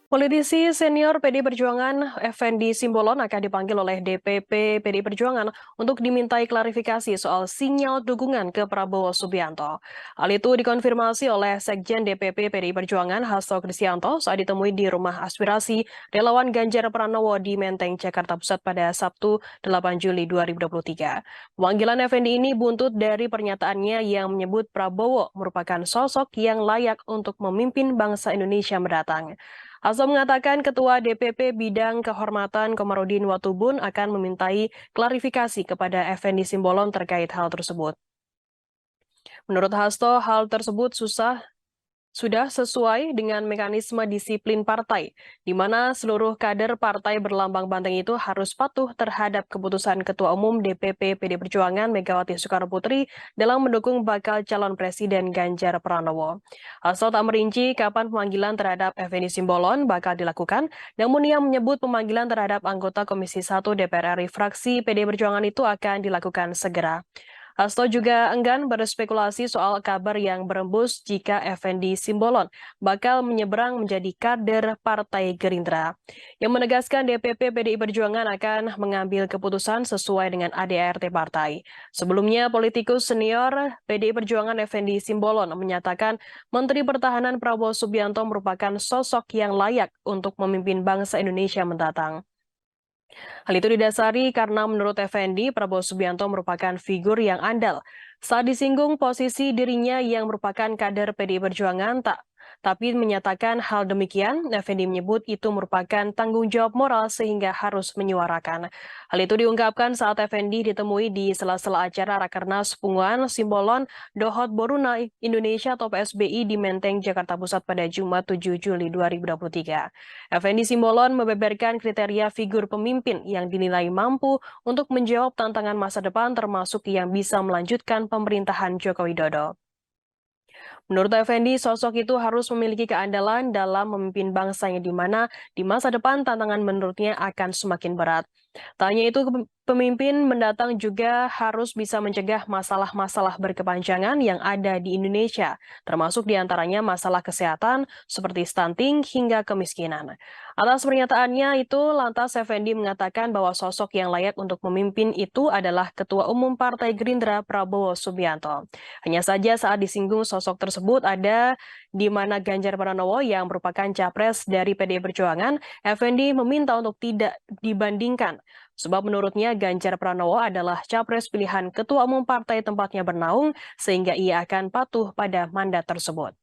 Politisi senior PDI Perjuangan Effendi Simbolon akan dipanggil oleh DPP PDI Perjuangan untuk dimintai klarifikasi soal sinyal dukungan ke Prabowo Subianto. Hal itu dikonfirmasi oleh Sekjen DPP PDI Perjuangan Hasto Kristianto saat ditemui di rumah aspirasi relawan Ganjar Pranowo di Menteng, Jakarta Pusat pada Sabtu 8 Juli 2023. Pemanggilan Effendi ini buntut dari pernyataannya yang menyebut Prabowo merupakan sosok yang layak untuk memimpin bangsa Indonesia mendatang. Hasto mengatakan Ketua DPP Bidang Kehormatan Komarudin Watubun akan memintai klarifikasi kepada Effendi Simbolon terkait hal tersebut. Menurut Hasto, hal tersebut sudah sesuai dengan mekanisme disiplin partai, di mana seluruh kader partai berlambang banteng itu harus patuh terhadap keputusan Ketua Umum DPP PD Perjuangan Megawati Soekarnoputri dalam mendukung bakal calon Presiden Ganjar Pranowo. Hasto tak merinci kapan pemanggilan terhadap Effendi Simbolon bakal dilakukan, namun ia menyebut pemanggilan terhadap anggota Komisi 1 DPR RI fraksi PD Perjuangan itu akan dilakukan segera. Hasto juga enggan berspekulasi soal kabar yang berembus jika Effendi Simbolon bakal menyeberang menjadi kader Partai Gerindra. Yang menegaskan DPP PDI Perjuangan akan mengambil keputusan sesuai dengan ADART partai. Sebelumnya, politikus senior PDI Perjuangan Effendi Simbolon menyatakan Menteri Pertahanan Prabowo Subianto merupakan sosok yang layak untuk memimpin bangsa Indonesia mendatang. Hal itu didasari karena menurut Effendi, Prabowo Subianto merupakan figur yang andal. Saat disinggung posisi dirinya yang merupakan kader PDI Perjuangan, tapi menyatakan hal demikian, Effendi menyebut itu merupakan tanggung jawab moral sehingga harus menyuarakan. Hal itu diungkapkan saat Effendi ditemui di sela-sela acara Rakernas Punguan Simbolon Dohot Boruna Indonesia atau PSBI di Menteng, Jakarta Pusat pada Jumat 7 Juli 2023. Effendi Simbolon membeberkan kriteria figur pemimpin yang dinilai mampu untuk menjawab tantangan masa depan termasuk yang bisa melanjutkan pemerintahan Joko Widodo. Menurut Effendi, sosok itu harus memiliki keandalan dalam memimpin bangsanya di mana di masa depan tantangan menurutnya akan semakin berat. Tanya itu, pemimpin mendatang juga harus bisa mencegah masalah-masalah berkepanjangan yang ada di Indonesia, termasuk diantaranya masalah kesehatan seperti stunting hingga kemiskinan. Atas pernyataannya itu, lantas Effendi mengatakan bahwa sosok yang layak untuk memimpin itu adalah Ketua Umum Partai Gerindra Prabowo Subianto. Hanya saja saat disinggung sosok tersebut ada di mana Ganjar Pranowo yang merupakan capres dari PDI Perjuangan, Effendi meminta untuk tidak dibandingkan. Sebab menurutnya Ganjar Pranowo adalah capres pilihan Ketua Umum partai tempatnya bernaung sehingga ia akan patuh pada mandat tersebut.